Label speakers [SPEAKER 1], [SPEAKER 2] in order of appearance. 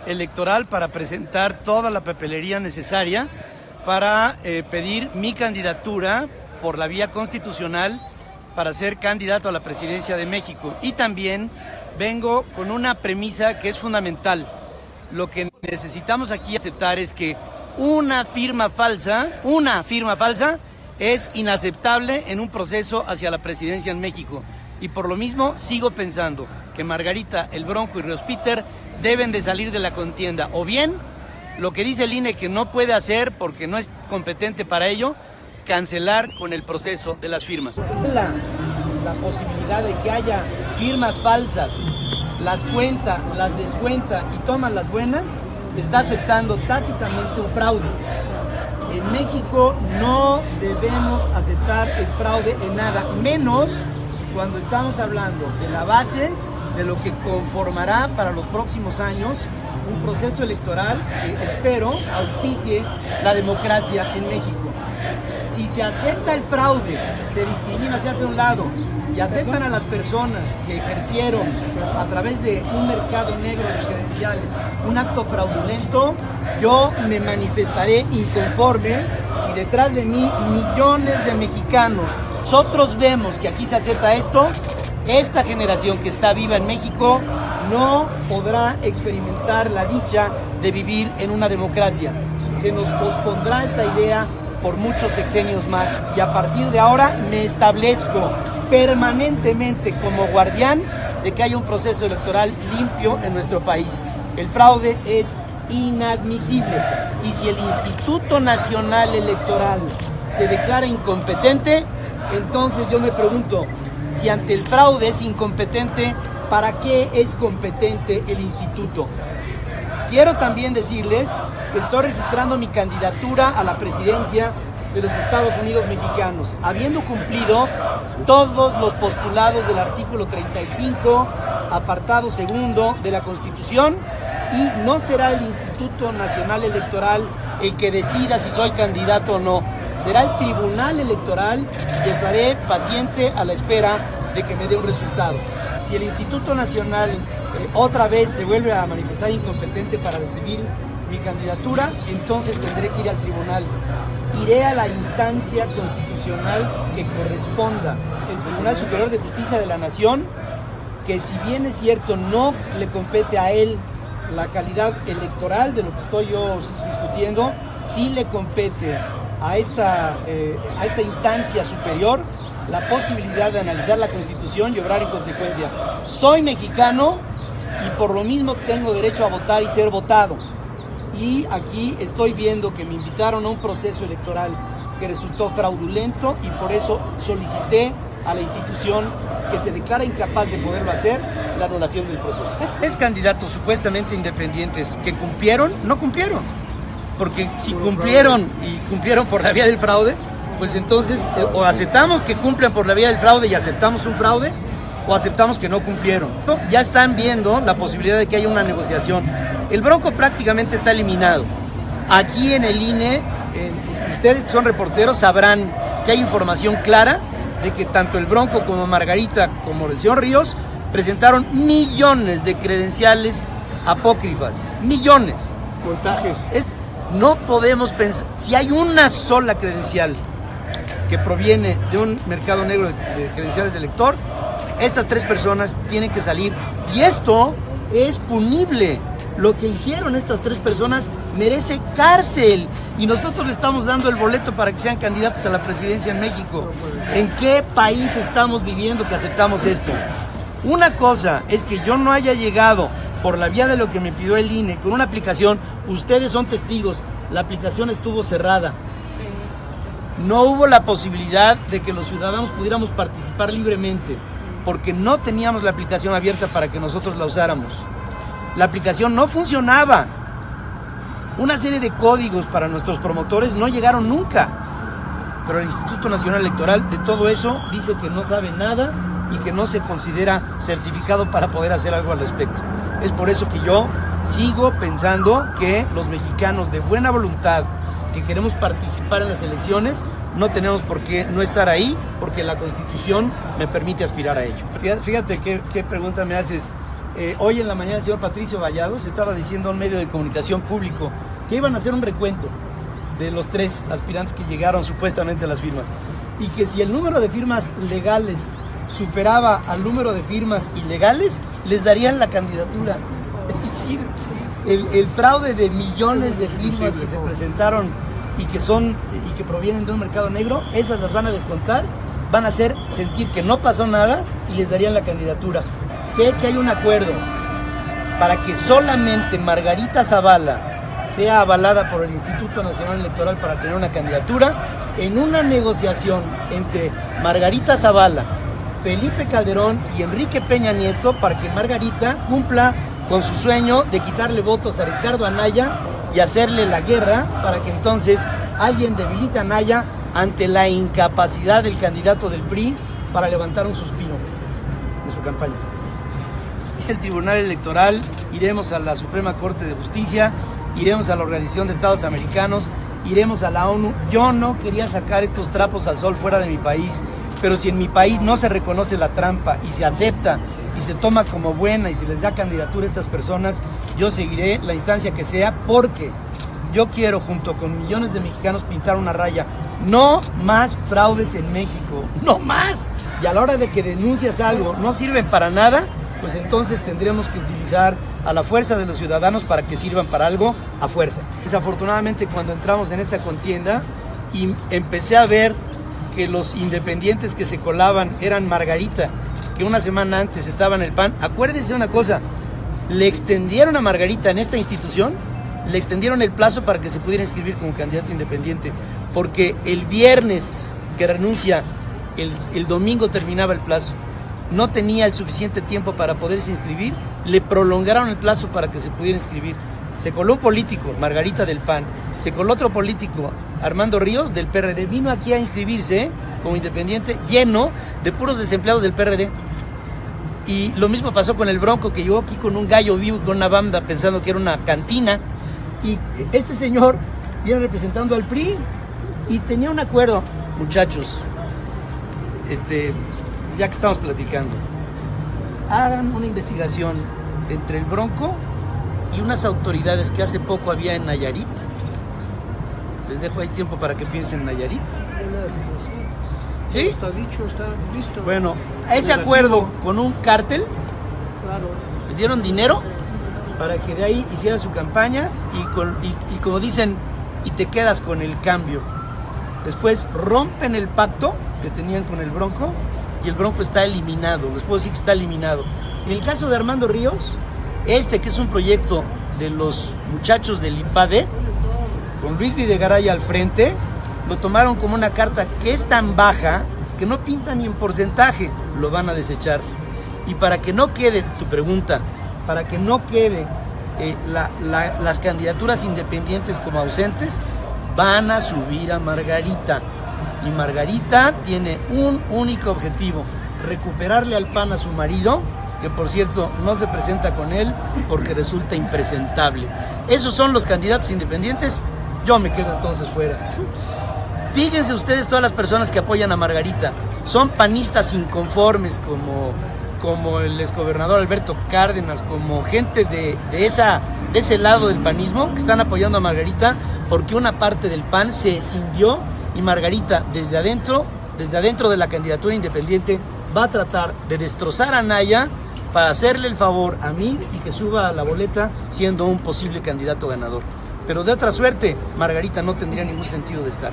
[SPEAKER 1] electoral para presentar toda la papelería necesaria para pedir mi candidatura por la vía constitucional para ser candidato a la presidencia de México. Y también vengo con una premisa que es fundamental. Lo que necesitamos aquí aceptar es que una firma falsa es inaceptable en un proceso hacia la presidencia en México. Y por lo mismo sigo pensando que Margarita, el Bronco y Ríos Peter deben de salir de la contienda. O bien, lo que dice el INE que no puede hacer porque no es competente para ello, cancelar con el proceso de las firmas. La posibilidad de que haya firmas falsas, las cuenta, las descuenta y toma las buenas, está aceptando tácitamente un fraude. En México no debemos aceptar el fraude en nada, menos cuando estamos hablando de la base de lo que conformará para los próximos años un proceso electoral que espero auspicie la democracia en México. Si se acepta el fraude, se discrimina, se hace a un lado y aceptan a las personas que ejercieron a través de un mercado negro de credenciales un acto fraudulento, yo me manifestaré inconforme y detrás de mí millones de mexicanos. Nosotros vemos que aquí se acepta esto. Esta generación que está viva en México no podrá experimentar la dicha de vivir en una democracia. Se nos pospondrá esta idea por muchos sexenios más y a partir de ahora me establezco permanentemente como guardián de que haya un proceso electoral limpio en nuestro país. El fraude es inadmisible y si el Instituto Nacional Electoral se declara incompetente, entonces yo me pregunto, si ante el fraude es incompetente, ¿para qué es competente el instituto? Quiero también decirles que estoy registrando mi candidatura a la presidencia de los Estados Unidos mexicanos, habiendo cumplido todos los postulados del artículo 35, apartado segundo de la Constitución, y no será el Instituto Nacional Electoral el que decida si soy candidato o no. Será el Tribunal Electoral y estaré paciente a la espera de que me dé un resultado. Si el Instituto Nacional otra vez se vuelve a manifestar incompetente para recibir mi candidatura, entonces tendré que ir al tribunal. Iré a la instancia constitucional que corresponda, el Tribunal Superior de Justicia de la Nación, que si bien es cierto no le compete a él la calidad electoral de lo que estoy yo discutiendo, sí le compete a esta instancia superior la posibilidad de analizar la Constitución y obrar en consecuencia. Soy mexicano y por lo mismo tengo derecho a votar y ser votado. Y aquí estoy viendo que me invitaron a un proceso electoral que resultó fraudulento y por eso solicité a la institución que se declara incapaz de poderlo hacer, la anulación del proceso. Es candidatos supuestamente independientes que cumplieron, no cumplieron. Porque si cumplieron y cumplieron por la vía del fraude, pues entonces o aceptamos que cumplan por la vía del fraude y aceptamos un fraude, o aceptamos que no cumplieron. Ya están viendo la posibilidad de que haya una negociación. El Bronco prácticamente está eliminado. Aquí en el INE, ustedes que son reporteros sabrán que hay información clara de que tanto el Bronco como Margarita como el señor Ríos presentaron millones de credenciales apócrifas. Millones.
[SPEAKER 2] Montajes.
[SPEAKER 1] No podemos pensar, si hay una sola credencial que proviene de un mercado negro de credenciales de elector, estas tres personas tienen que salir. Y esto es punible. Lo que hicieron estas tres personas merece cárcel. Y nosotros le estamos dando el boleto para que sean candidatos a la presidencia en México. ¿En qué país estamos viviendo que aceptamos esto? Una cosa es que yo no haya llegado por la vía de lo que me pidió el INE con una aplicación. Ustedes son testigos, la aplicación estuvo cerrada. No hubo la posibilidad de que los ciudadanos pudiéramos participar libremente, porque no teníamos la aplicación abierta para que nosotros la usáramos. La aplicación no funcionaba. Una serie de códigos para nuestros promotores no llegaron nunca. Pero el Instituto Nacional Electoral de todo eso dice que no sabe nada y que no se considera certificado para poder hacer algo al respecto. Es por eso que yo sigo pensando que los mexicanos de buena voluntad que queremos participar en las elecciones no tenemos por qué no estar ahí, porque la Constitución me permite aspirar a ello. Fíjate qué pregunta me haces. hoy en la mañana el señor Patricio Vallados estaba diciendo a un medio de comunicación público que iban a hacer un recuento de los 3 aspirantes que llegaron supuestamente a las firmas, y que si el número de firmas legales superaba al número de firmas ilegales, les darían la candidatura. Es decir, el fraude de millones de firmas que se presentaron y que provienen de un mercado negro, esas las van a descontar, van a hacer sentir que no pasó nada y les darían la candidatura. Sé que hay un acuerdo para que solamente Margarita Zavala sea avalada por el Instituto Nacional Electoral para tener una candidatura, en una negociación entre Margarita Zavala, Felipe Calderón y Enrique Peña Nieto, para que Margarita cumpla con su sueño de quitarle votos a Ricardo Anaya y hacerle la guerra para que entonces alguien debilite a Anaya ante la incapacidad del candidato del PRI para levantar un suspiro en su campaña. Dice el Tribunal Electoral, iremos a la Suprema Corte de Justicia, iremos a la Organización de Estados Americanos, iremos a la ONU. Yo no quería sacar estos trapos al sol fuera de mi país, pero si en mi país no se reconoce la trampa y se acepta y se toma como buena y se les da candidatura a estas personas, yo seguiré la instancia que sea, porque yo quiero, junto con millones de mexicanos, pintar una raya. No más fraudes en México, no más. Y a la hora de que denuncias algo no sirven para nada, pues entonces tendremos que utilizar a la fuerza de los ciudadanos para que sirvan para algo a fuerza. Desafortunadamente, cuando entramos en esta contienda y empecé a ver que los independientes que se colaban eran Margarita, que una semana antes estaba en el PAN, acuérdense una cosa, le extendieron a Margarita en esta institución, le extendieron el plazo para que se pudiera inscribir como candidato independiente, porque el viernes que renuncia, el domingo terminaba el plazo. No tenía el suficiente tiempo para poderse inscribir, le prolongaron el plazo para que se pudiera inscribir. Se coló un político, Margarita del PAN, se coló otro político, Armando Ríos del PRD, vino aquí a inscribirse como independiente, lleno de puros desempleados del PRD. Y lo mismo pasó con el Bronco, que llegó aquí con un gallo vivo y con una banda pensando que era una cantina. Y este señor viene representando al PRI y tenía un acuerdo. Muchachos, ya que estamos platicando, hagan una investigación entre el Bronco y unas autoridades que hace poco había en Nayarit. Les dejo ahí tiempo para que piensen en Nayarit. ¿Sí?
[SPEAKER 2] Está dicho, está listo.
[SPEAKER 1] Bueno, a ese acuerdo con un cártel,
[SPEAKER 2] Claro.
[SPEAKER 1] le dieron dinero para que de ahí hiciera su campaña y como dicen, y te quedas con el cambio. Después rompen el pacto que tenían con el Bronco y el Bronco está eliminado. Les puedo decir que está eliminado. En el caso de Armando Ríos, que es un proyecto de los muchachos del IPADE, con Luis Videgaray al frente, lo tomaron como una carta que es tan baja que no pinta ni en porcentaje, lo van a desechar. Y para que no quede, tu pregunta, para que no quede las candidaturas independientes como ausentes, van a subir a Margarita. Y Margarita tiene un único objetivo: recuperarle al PAN a su marido, que por cierto no se presenta con él porque resulta impresentable. Esos son los candidatos independientes, yo me quedo entonces fuera. Fíjense ustedes, todas las personas que apoyan a Margarita son panistas inconformes, como el exgobernador Alberto Cárdenas, como gente de ese lado del panismo, que están apoyando a Margarita porque una parte del PAN se escindió y Margarita desde adentro de la candidatura independiente va a tratar de destrozar a Anaya para hacerle el favor a mí y que suba a la boleta siendo un posible candidato ganador. Pero de otra suerte, Margarita no tendría ningún sentido de estar.